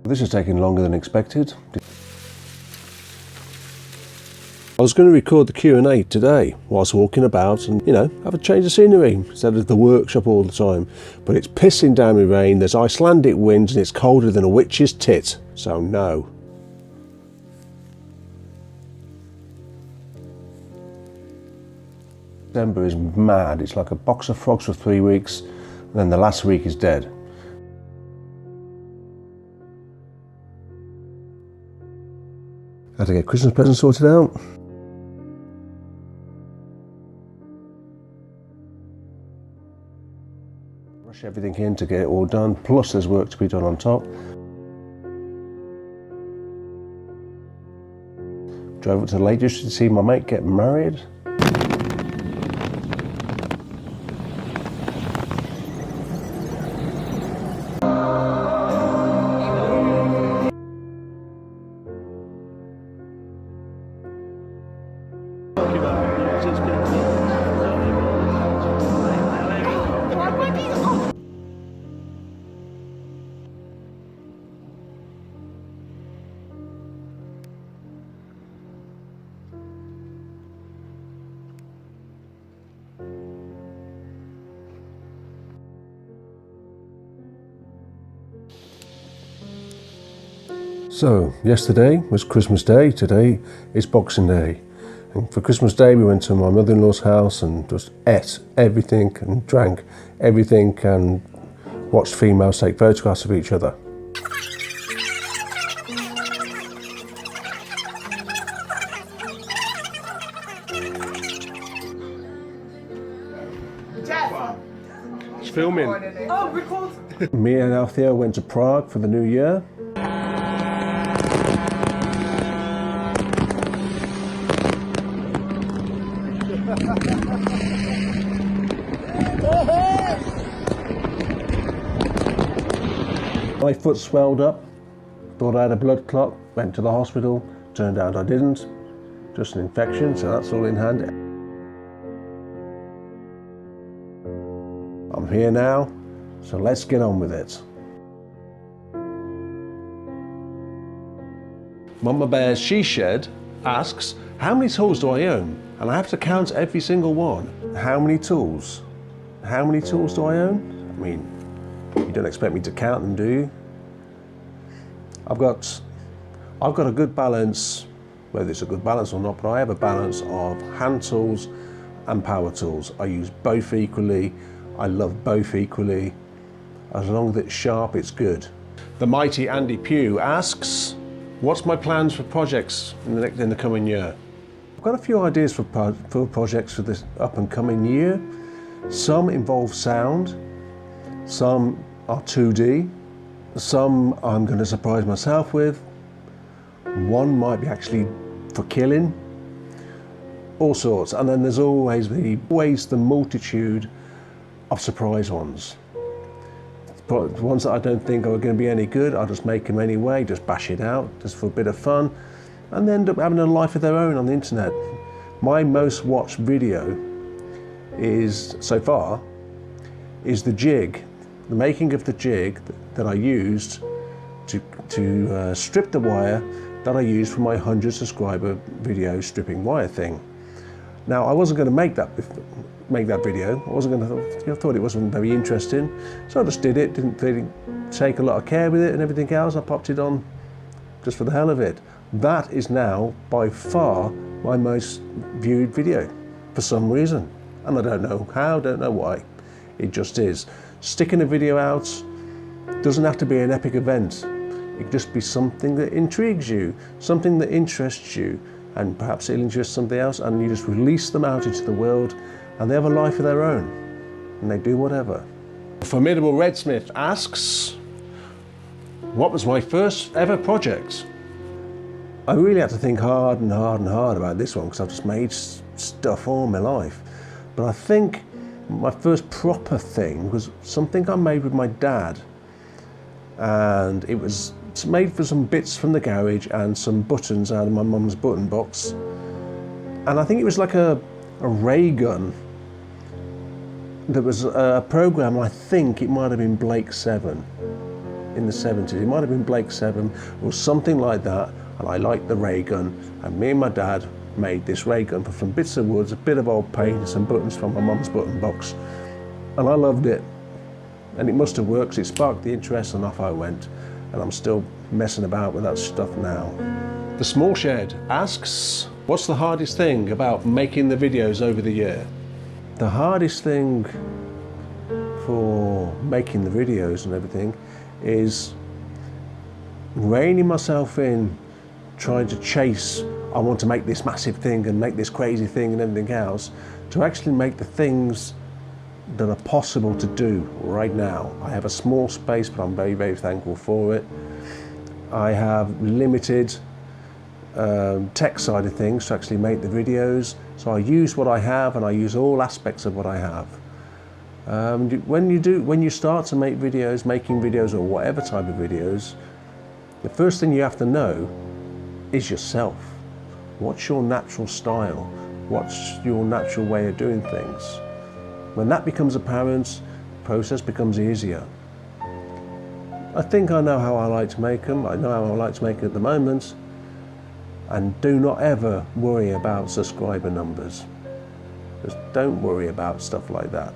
This is taking longer than expected. I was going to record the Q&A today whilst walking about and, have a change of scenery instead of the workshop all the time. But it's pissing down with rain, there's Icelandic winds and it's colder than a witch's tit. So no. December is mad. It's like a box of frogs for 3 weeks and then the last week is dead. Had to get Christmas presents sorted out. Rush everything in to get it all done, plus there's work to be done on top. Drove up to the Lake District to see my mate get married. So, yesterday was Christmas Day, today is Boxing Day. And for Christmas Day we went to my mother-in-law's house and just ate everything and drank everything and watched females take photographs of each other. It's filming. Oh, record! Me and Althea went to Prague for the New Year. My foot swelled up, thought I had a blood clot, went to the hospital, turned out I didn't, just an infection, so that's all in hand. I'm here now, so let's get on with it. Mama Bear's She Shed asks, how many tools do I own? And I have to count every single one. How many tools? How many tools do I own? I mean, you don't expect me to count them, do you? I've got a good balance, whether it's a good balance or not, but I have a balance of hand tools and power tools. I use both equally. I love both equally. As long as it's sharp, it's good. The mighty Andy Pugh asks, what's my plans for projects in the coming year? I've got a few ideas for projects for this up and coming year. Some involve sound, some are 2D, some I'm going to surprise myself with, one might be actually for killing, all sorts, and then there's always the multitude of surprise ones. But ones that I don't think are going to be any good, I'll just make them anyway, just bash it out, just for a bit of fun, and they end up having a life of their own on the internet. My most watched video is, so far, is the jig, the making of the jig that I used to strip the wire that I used for my 100 subscriber video stripping wire thing. Now I wasn't going to make that video. I wasn't going to. I thought it wasn't very interesting, so I just did it. Didn't really take a lot of care with it and everything else. I popped it on just for the hell of it. That is now by far my most viewed video for some reason, and I don't know how, don't know why. It just is. Sticking a video out doesn't have to be an epic event. It can just be something that intrigues you, something that interests you, and perhaps it'll interest somebody else, and you just release them out into the world and they have a life of their own and they do whatever. Formidable Redsmith asks, what was my first ever project? I really had to think hard and hard and hard about this one because I've just made stuff all my life. But I think my first proper thing was something I made with my dad, and it was made for some bits from the garage and some buttons out of my mum's button box, and I think it was like a ray gun. There was a program, I think it might have been Blake 7. in the 70s. It might have been Blake 7 or something like that. And I liked the ray gun. And me and my dad made this ray gun from bits of wood, a bit of old paint, and some buttons from my mum's button box. And I loved it. And it must have worked. It sparked the interest and off I went. And I'm still messing about with that stuff now. The Small Shed asks, what's the hardest thing about making the videos over the year? The hardest thing for making the videos and everything is reining myself in, trying to chase, I want to make this massive thing and make this crazy thing and everything else, to actually make the things that are possible to do right now. I have a small space, but I'm very, very thankful for it. I have limited tech side of things to actually make the videos, so I use what I have and I use all aspects of what I have. When you start to make videos, making videos or whatever type of videos, the first thing you have to know is yourself. What's your natural style? What's your natural way of doing things? When that becomes apparent, the process becomes easier. I think I know how I like to make them. I know how I like to make it at the moment. And do not ever worry about subscriber numbers. Just don't worry about stuff like that.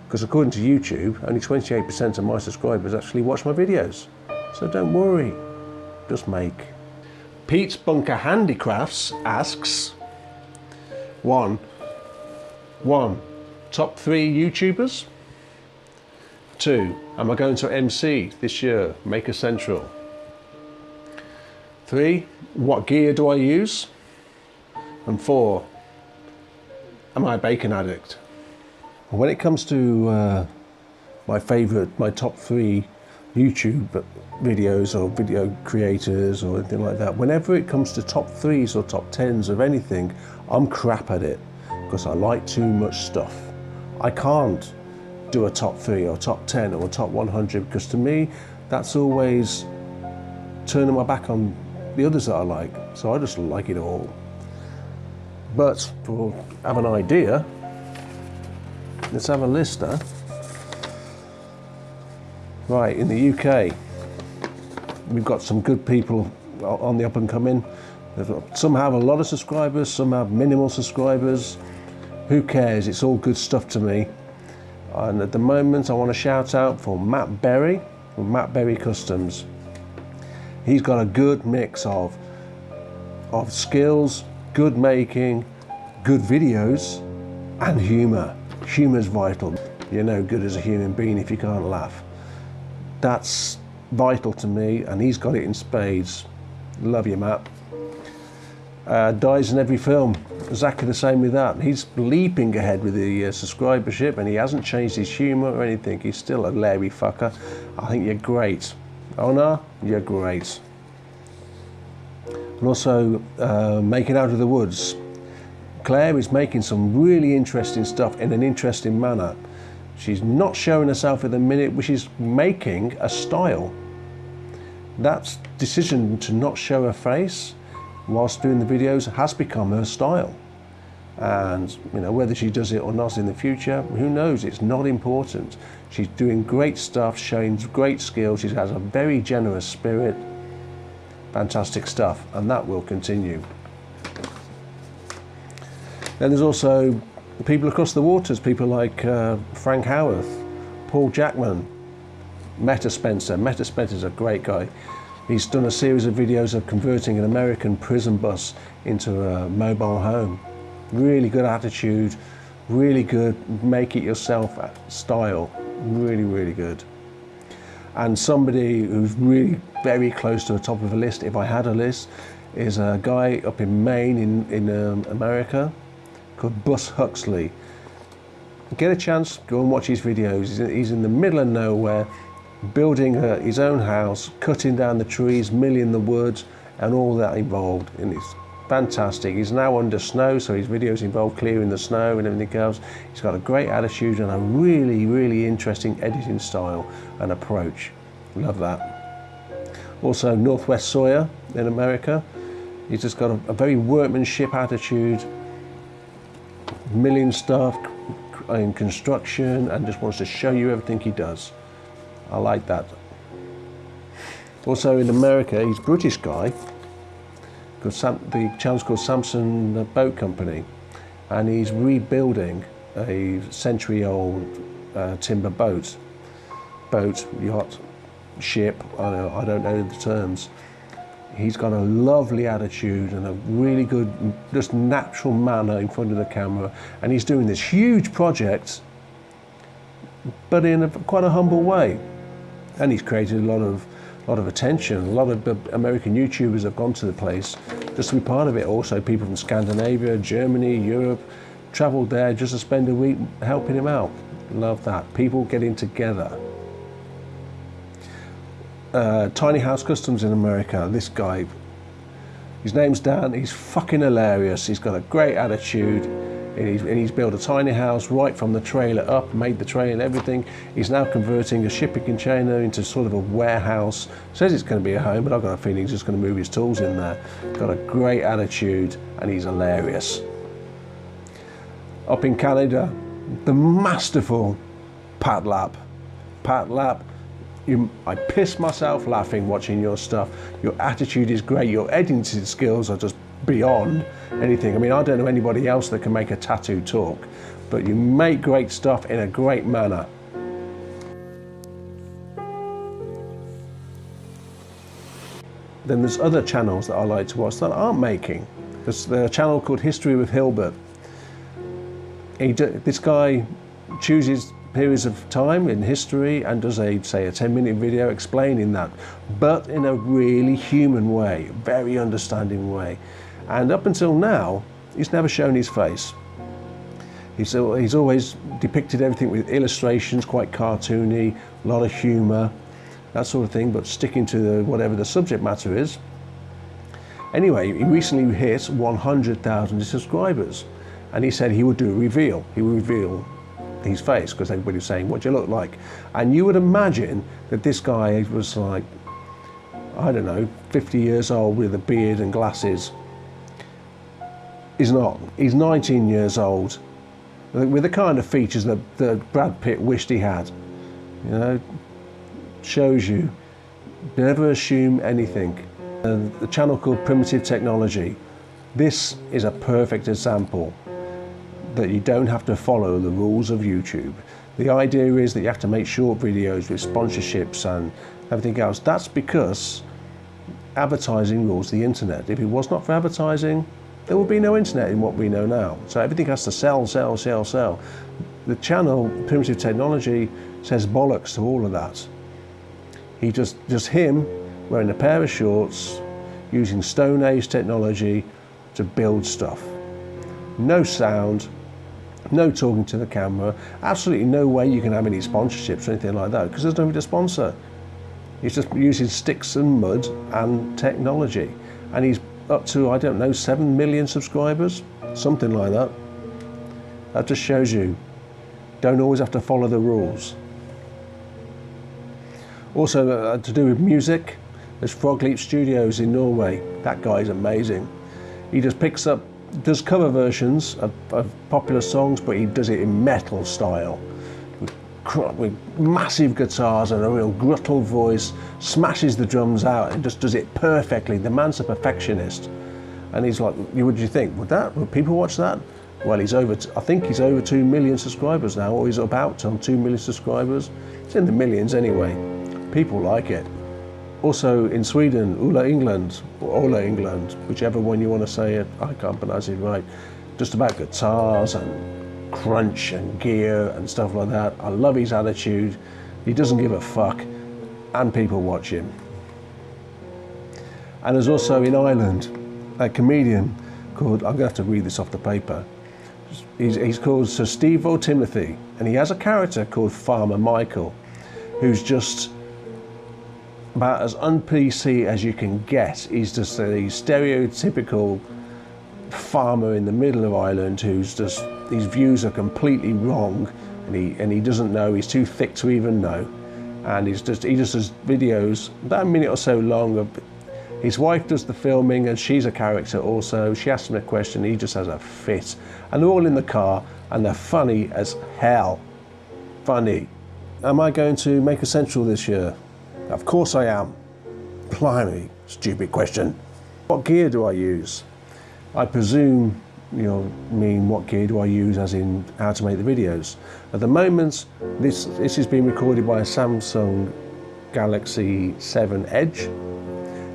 Because according to YouTube, only 28% of my subscribers actually watch my videos. So don't worry, just make. Pete's Bunker Handicrafts asks, one, top 3 YouTubers? 2, am I going to MC this year, Maker Central? 3, what gear do I use? And 4, am I a bacon addict? When it comes to my top 3 YouTube videos or video creators or anything like that, whenever it comes to top 3s or top 10s of anything, I'm crap at it because I like too much stuff. I can't do a top 3 or top 10 or top 100 because to me that's always turning my back on the others that I like, so I just like it all. But to have an idea, let's have a lister. Right, in the UK, we've got some good people on the up and coming. Some have a lot of subscribers, some have minimal subscribers. Who cares? It's all good stuff to me. And at the moment, I want to shout out for Matt Berry from Matt Berry Customs. He's got a good mix of skills, good making, good videos, and humour. Humour's vital. You're no good as a human being if you can't laugh. That's vital to me, and he's got it in spades. Love you, Matt. Dies in every film. Exactly the same with that. He's leaping ahead with the subscribership, and he hasn't changed his humour or anything. He's still a Larry fucker. I think you're great. Ona, you're great. And also, Making Out of the Woods. Claire is making some really interesting stuff in an interesting manner. She's not showing herself at the minute, which is making a style. That decision to not show her face whilst doing the videos has become her style. And you know, whether she does it or not in the future, who knows? It's not important. She's doing great stuff, showing great skills. She has a very generous spirit. Fantastic stuff, and that will continue. Then there's also people across the waters, people like Frank Howarth, Paul Jackman, Meta Spencer. Meta Spencer's a great guy. He's done a series of videos of converting an American prison bus into a mobile home. Really good attitude, really good make it yourself style, really, really good. And somebody who's really very close to the top of a list, if I had a list, is a guy up in Maine in America called Bus Huxley. Get a chance, go and watch his videos. He's in the middle of nowhere, building his own house, cutting down the trees, milling the wood, and all that involved. And it's fantastic. He's now under snow, so his videos involve clearing the snow and everything else. He's got a great attitude and a really, really interesting editing style and approach. Love that. Also, Northwest Sawyer in America. He's just got a very workmanship attitude, milling stuff in construction, and just wants to show you everything he does. I like that. Also in America, he's a British guy. The channel's called Samson Boat Company, and he's rebuilding a century-old timber boat, yacht, ship. I don't know the terms. He's got a lovely attitude and a really good, just natural manner in front of the camera, and he's doing this huge project, but in quite a humble way. And he's created a lot of attention. A lot of American YouTubers have gone to the place just to be part of it. Also, people from Scandinavia, Germany, Europe, travelled there just to spend a week helping him out. Love that. People getting together. Tiny House Customs in America. This guy, his name's Dan. He's fucking hilarious. He's got a great attitude, and he's built a tiny house right from the trailer up, made the tray and everything. He's now converting a shipping container into sort of a warehouse. Says it's going to be a home, but I've got a feeling he's just going to move his tools in there. Got a great attitude, and he's hilarious. Up in Canada, the masterful Pat Lap. Pat Lap. I piss myself laughing watching your stuff. Your attitude is great. Your editing skills are just beyond anything. I mean, I don't know anybody else that can make a tattoo talk, but you make great stuff in a great manner. Then there's other channels that I like to watch that aren't making. There's a channel called History with Hilbert. This guy chooses periods of time in history and does say a 10-minute video explaining that, but in a really human way, very understanding way. And up until now, he's never shown his face. He's always depicted everything with illustrations, quite cartoony, a lot of humour, that sort of thing, but sticking to whatever the subject matter is. Anyway, he recently hit 100,000 subscribers, and he said he would do a reveal. He would reveal his face, because everybody was saying, what do you look like? And you would imagine that this guy was like, I don't know, 50 years old with a beard and glasses. He's not. He's 19 years old with the kind of features that Brad Pitt wished he had. You know, shows you, never assume anything. The channel called Primitive Technology. This is a perfect example that you don't have to follow the rules of YouTube. The idea is that you have to make short videos with sponsorships and everything else. That's because advertising rules the internet. If it was not for advertising, there would be no internet in what we know now. So everything has to sell, sell, sell, sell. The channel, Primitive Technology, says bollocks to all of that. He just him wearing a pair of shorts, using Stone Age technology to build stuff. No sound, no talking to the camera, absolutely no way you can have any sponsorships or anything like that, because there's nobody to sponsor. He's just using sticks and mud and technology. And he's up to, I don't know, 7 million subscribers, something like that. That just shows you, don't always have to follow the rules. Also, to do with music, there's Frog Leap Studios in Norway. That guy's amazing. He just picks up, does cover versions of popular songs, but he does it in metal style. With massive guitars and a real gruttal voice, smashes the drums out and just does it perfectly. The man's a perfectionist. And he's like, what do you think? Would people watch that? Well, I think he's over 2 million subscribers now, or he's about on 2 million subscribers. It's in the millions anyway. People like it. Also in Sweden, Ola England, whichever one you want to say it, I can't pronounce it right, just about guitars and crunch and gear and stuff like that. I love his attitude. He doesn't give a fuck, and people watch him. And there's also in Ireland a comedian called, I'm going to have to read this off the paper, he's called Sir Steve O'Timothy, and he has a character called Farmer Michael, who's just about as un-PC as you can get. He's just a stereotypical farmer in the middle of Ireland who's just, his views are completely wrong, and he doesn't know, he's too thick to even know. And he just does videos about a minute or so long of, his wife does the filming and she's a character also. She asks him a question, he just has a fit. And they're all in the car and they're funny as hell. Funny. Am I going to make a central this year? Of course I am. Blimey, stupid question. What gear do I use? I presume you'll mean what gear do I use as in how to make the videos. At the moment, this is being recorded by a Samsung Galaxy 7 Edge.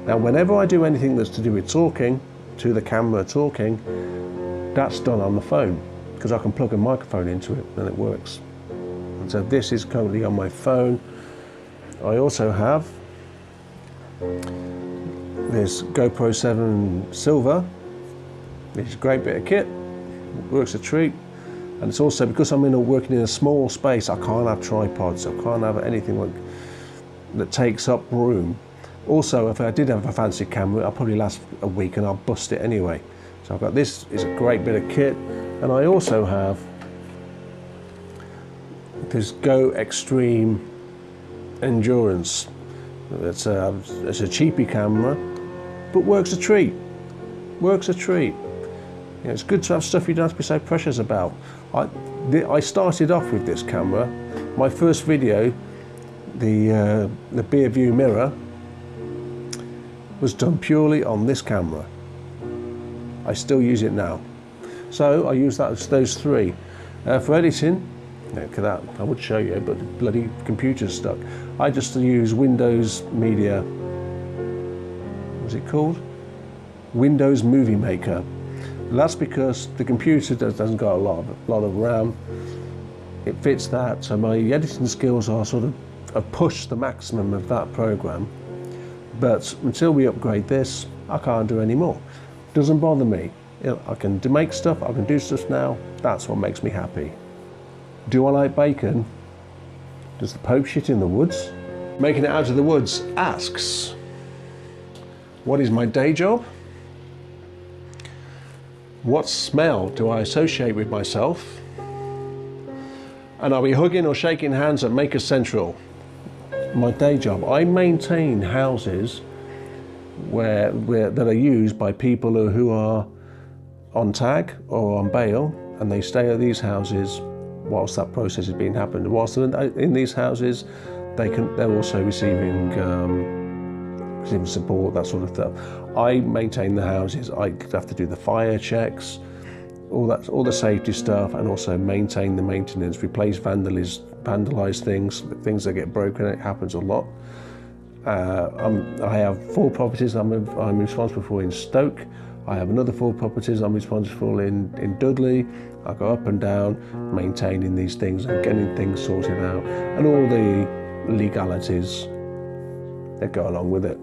Now, whenever I do anything that's to do with talking, to the camera talking, that's done on the phone, because I can plug a microphone into it and it works. And so this is currently on my phone. I also have this GoPro 7 Silver. It's a great bit of kit, works a treat. And it's also, because I'm working in a small space, I can't have tripods, I can't have anything that takes up room. Also, if I did have a fancy camera, it'll probably last a week and I'll bust it anyway. So I've got this, is a great bit of kit. And I also have this Go Extreme Endurance. It's a cheapy camera, but works a treat. Works a treat. You know, it's good to have stuff you don't have to be so precious about. I started off with this camera. My first video, the Beer View mirror, was done purely on this camera. I still use it now. So I use those three. For editing, look at that, I would show you, but the bloody computer's stuck. I just use Windows Media, what's it called? Windows Movie Maker. And that's because the computer doesn't got a lot of RAM. It fits that, so my editing skills are sort of, I've pushed the maximum of that program. But until we upgrade this, I can't do any more. Doesn't bother me. You know, I can make stuff, I can do stuff now. That's what makes me happy. Do I like bacon? Does the Pope shit in the woods? Making it out of the woods asks, what is my day job? What smell do I associate with myself? And are we hugging or shaking hands at Maker Central? My day job, I maintain houses that are used by people who are on tag or on bail, and they stay at these houses whilst that process is being happened. Whilst they're in these houses, they're also receiving support, that sort of stuff. I maintain the houses. I have to do the fire checks, all the safety stuff, and also maintain the maintenance, replace vandalised things that get broken. It happens a lot. I have 4 properties I'm responsible for in Stoke. I have another 4 properties I'm responsible in Dudley. I go up and down maintaining these things and getting things sorted out, and all the legalities that go along with it.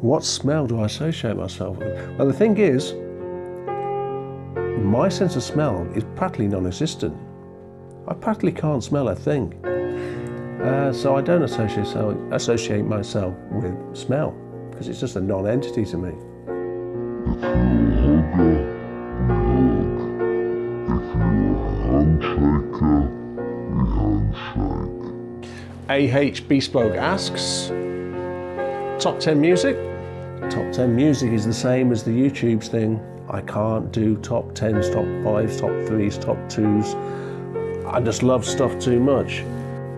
What smell do I associate myself with? Well, the thing is, my sense of smell is practically non-existent. I practically can't smell a thing. So I don't associate myself with smell, because it's just a non-entity to me. AH Bespoke asks, top 10 music? Top 10 music is the same as the YouTube's thing. I can't do top 10s, top 5s, top 3s, top 2s. I just love stuff too much.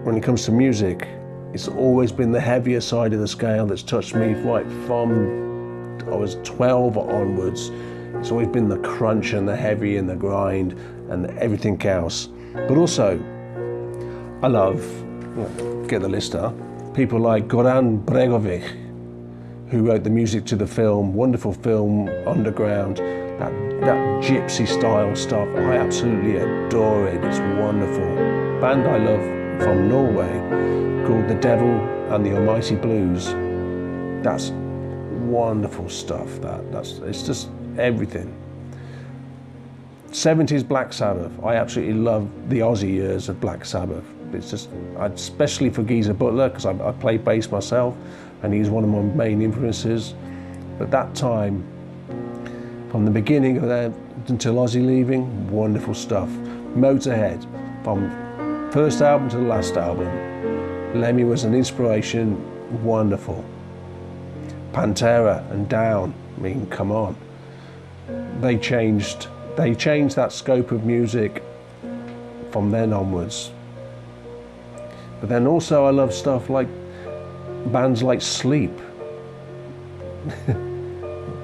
When it comes to music, it's always been the heavier side of the scale that's touched me right from I was 12 onwards. It's always been the crunch and the heavy and the grind and everything else. But also, I love, get the list up, people like Goran Bregovic, who wrote the music to the film, wonderful film, Underground, that gypsy style stuff. I absolutely adore it, it's wonderful. Band I love from Norway called The Devil and the Almighty Blues. That's wonderful stuff, it's just everything. 70s Black Sabbath, I absolutely love the Aussie years of Black Sabbath. It's just, especially for Geezer Butler, because I play bass myself, and he's one of my main influences. But that time, from the beginning of that until Ozzy leaving, wonderful stuff. Motorhead, from first album to the last album. Lemmy was an inspiration, wonderful. Pantera and Down, I mean, come on. They changed that scope of music from then onwards. But then also I love stuff like bands like Sleep.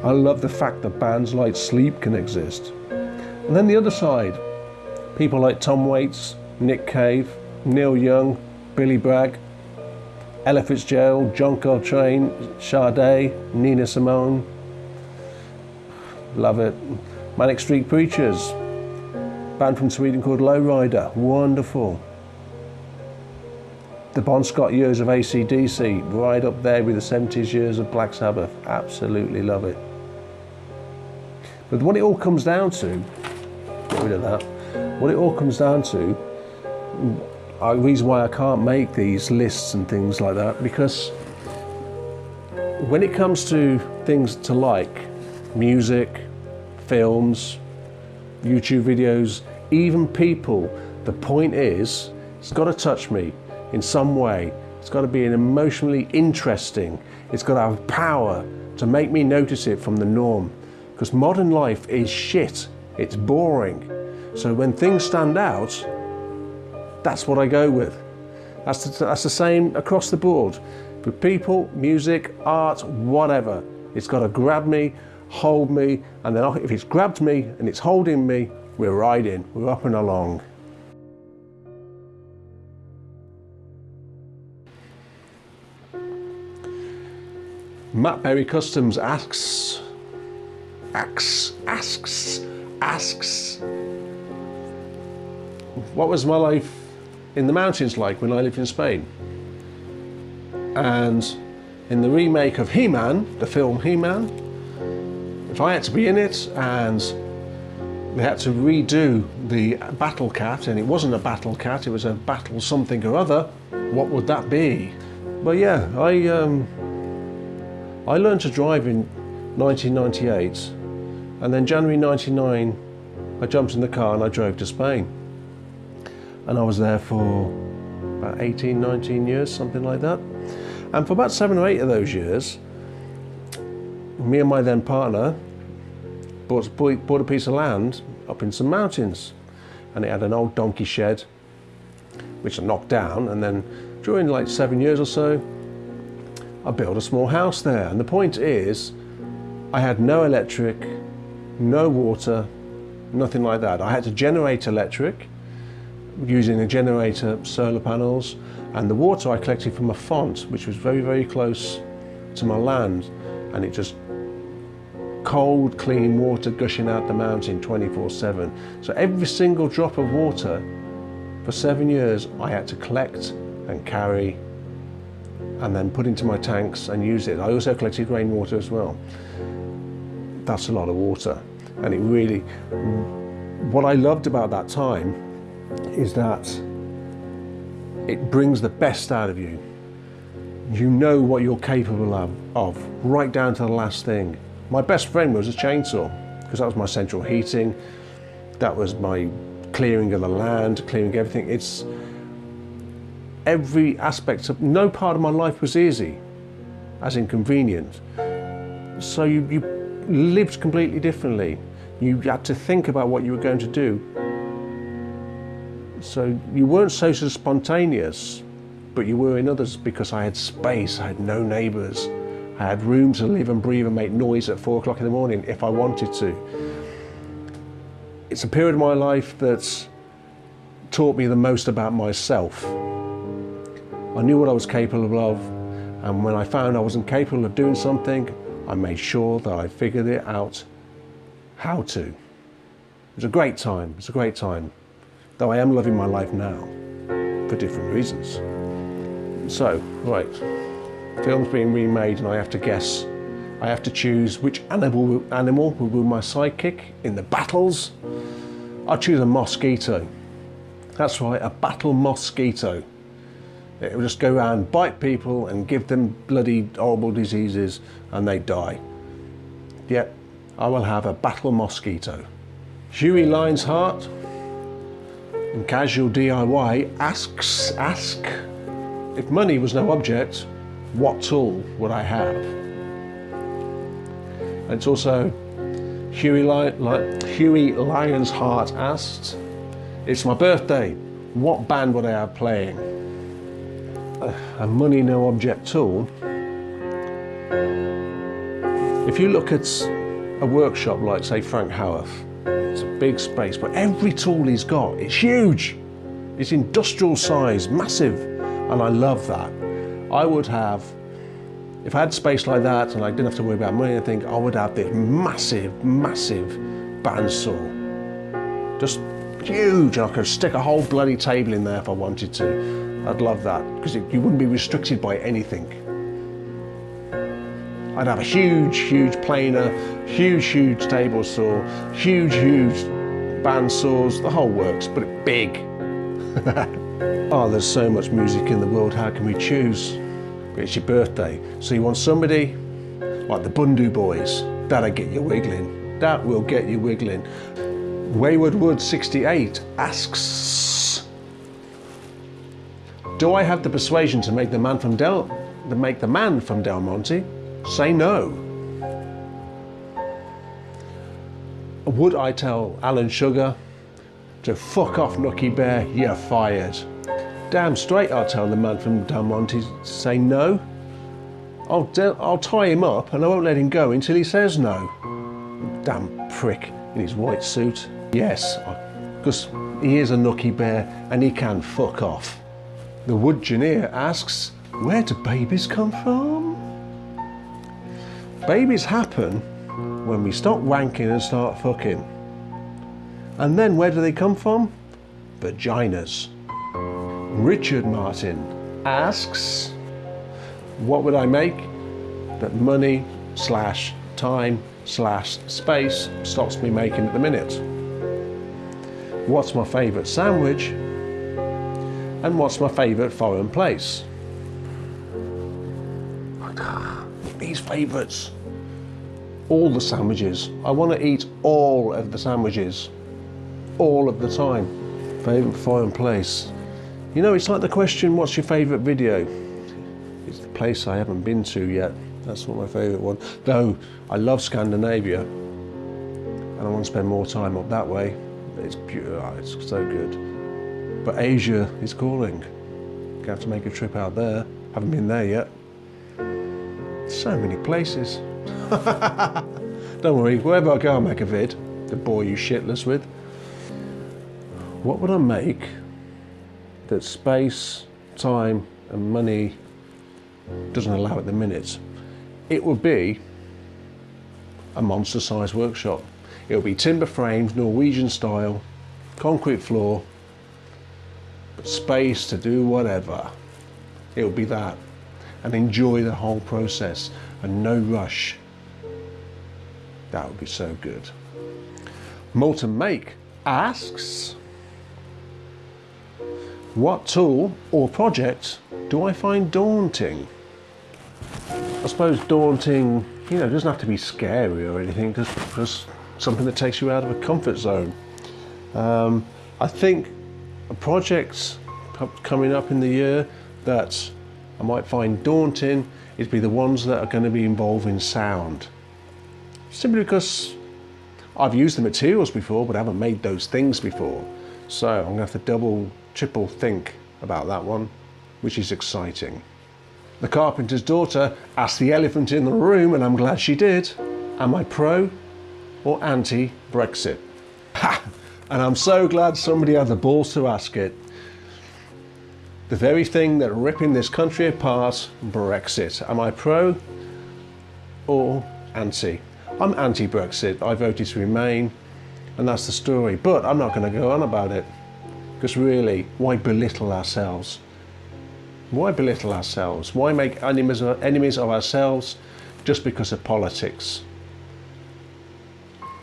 I love the fact that bands like Sleep can exist. And then the other side, people like Tom Waits, Nick Cave, Neil Young, Billy Bragg, Ella Fitzgerald, John Coltrane, Sade, Nina Simone. Love it. Manic Street Preachers, band from Sweden called Lowrider, wonderful. The Bon Scott years of AC/DC, right up there with the 70s years of Black Sabbath, absolutely love it. But what it all comes down to, get rid of that, what it all comes down to, the reason why I can't make these lists and things like that, because when it comes to things to like, music, films, YouTube videos, even people, the point is, it's got to touch me in some way. It's got to be an emotionally interesting. It's got to have power to make me notice it from the norm. Because modern life is shit. It's boring. So when things stand out, that's what I go with. That's the same across the board. For people, music, art, whatever. It's got to grab me, hold me, and then if it's grabbed me and it's holding me, we're riding, we're up and along. Matt Berry Customs asks, what was my life in the mountains like when I lived in Spain? And in the remake of He-Man, the film He-Man, if I had to be in it and they had to redo the battle cat, and it wasn't a battle cat, it was a battle something or other, what would that be? But yeah, I learned to drive in 1998, and then January 99, I jumped in the car and I drove to Spain. And I was there for about 18, 19 years, something like that. And for about 7 or 8 of those years, me and my then partner bought a piece of land up in some mountains, and it had an old donkey shed, which I knocked down, and then during like 7 years or so, I built a small house there. And the point is, I had no electric, no water, nothing like that. I had to generate electric using a generator, solar panels, and the water I collected from a font, which was very, very close to my land, and it just cold, clean water gushing out the mountain 24/7. So every single drop of water for 7 years I had to collect and carry and then put into my tanks and use it. I also collected rainwater as well. That's a lot of water. And it really, what I loved about that time is that it brings the best out of you. You know what you're capable of, right down to the last thing. My best friend was a chainsaw, because that was my central heating, that was my clearing of the land, clearing everything. It's every aspect of, no part of my life was easy, as in convenient. So you lived completely differently. You had to think about what you were going to do. So you weren't so spontaneous, but you were in others, because I had space, I had no neighbours. I had room to live and breathe and make noise at 4 o'clock in the morning if I wanted to. It's a period of my life that's taught me the most about myself. I knew what I was capable of, and when I found I wasn't capable of doing something, I made sure that I figured it out how to. It was a great time, it's a great time. Though I am loving my life now, for different reasons. So, right, film's being remade and I have to guess. I have to choose which animal will be my sidekick in the battles. I'll choose a mosquito. That's right, a battle mosquito. It will just go around, bite people and give them bloody horrible diseases and they die. Yep, I will have a battle mosquito. Huey Lionheart in Casual DIY asks, if money was no object, what tool would I have? And it's also Huey Lionheart asked, it's my birthday, what band would I have playing? A money no object tool. If you look at a workshop like, say, Frank Howarth, it's a big space, but every tool he's got, it's huge. It's industrial size, massive, and I love that. I would have, if I had space like that and I didn't have to worry about money, I think I would have this massive, massive bandsaw. Just huge, and I could stick a whole bloody table in there if I wanted to. I'd love that, because you wouldn't be restricted by anything. I'd have a huge, huge planer, huge, huge table saw, huge, huge bandsaws, the whole works, but big. Oh, there's so much music in the world, how can we choose? But it's your birthday, so you want somebody like the Bundu Boys. That'll get you wiggling. That will get you wiggling. Wayward Wood 68 asks, do I have the persuasion to make the man from Del Monte say no? Would I tell Alan Sugar to fuck off, Nookie Bear, you're fired? Damn straight I'll tell the man from Del Monte to say no. I'll tie him up and I won't let him go until he says no. Damn prick in his white suit. Yes, because he is a Nookie Bear and he can fuck off. The Woodgeneer asks, where do babies come from? Babies happen when we stop wanking and start fucking. And then where do they come from? Vaginas. Richard Martin asks, what would I make that money / time / space stops me making at the minute? What's my favourite sandwich? And what's my favourite foreign place? These favourites. All the sandwiches. I want to eat all of the sandwiches. All of the time. Favourite foreign place. You know, it's like the question, what's your favourite video? It's the place I haven't been to yet. That's not my favourite one. Though, I love Scandinavia. And I want to spend more time up that way. It's pure, it's so good. But Asia is calling. Gonna have to make a trip out there. Haven't been there yet. So many places. Don't worry, wherever I go I'll make a vid to bore you shitless with. What would I make that space, time and money doesn't allow at the minute? It would be a monster-sized workshop. It would be timber frames, Norwegian style, concrete floor, but space to do whatever. It would be that, and enjoy the whole process and no rush. That would be so good. Molten Make asks, what tool or project do I find daunting? I suppose daunting, you know, doesn't have to be scary or anything, just something that takes you out of a comfort zone. I think projects coming up in the year that I might find daunting is the ones that are going to be involving sound. Simply because I've used the materials before, but I haven't made those things before. So I'm going to have to double, triple think about that one, which is exciting. The Carpenter's Daughter asked the elephant in the room, and I'm glad she did. Am I pro or anti-Brexit? Ha! And I'm so glad somebody had the balls to ask it. The very thing that ripping this country apart, Brexit. Am I pro or anti? I'm anti-Brexit. I voted to remain, and that's the story. But I'm not going to go on about it, because really, why belittle ourselves? Why belittle ourselves? Why make enemies of ourselves just because of politics?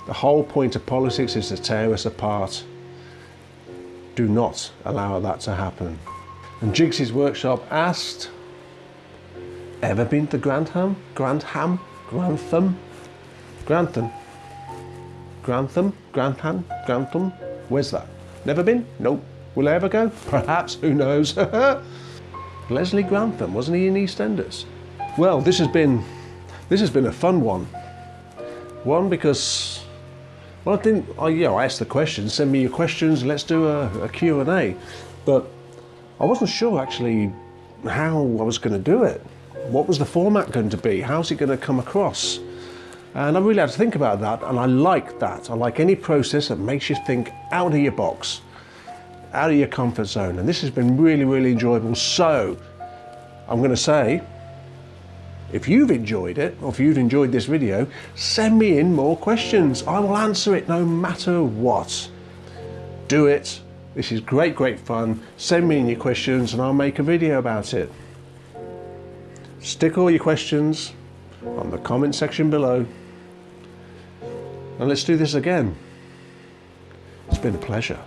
The whole point of politics is to tear us apart. Do not allow that to happen. And Jiggsy's Workshop asked, ever been to Grantham? Grantham? Where's that? Never been? Nope. Will I ever go? Perhaps, who knows? Leslie Grantham, wasn't he in EastEnders? Well, this has been a fun one. One because, well, I asked the questions, send me your questions, let's do a Q&A. But I wasn't sure actually how I was going to do it. What was the format going to be? How's it going to come across? And I really had to think about that, and I like that. I like any process that makes you think out of your box, out of your comfort zone. And this has been really, really enjoyable. So I'm going to say, if you've enjoyed it, or if you've enjoyed this video, send me in more questions. I will answer it no matter what. Do it. This is great, great fun. Send me in your questions and I'll make a video about it. Stick all your questions on the comment section below. And let's do this again. It's been a pleasure.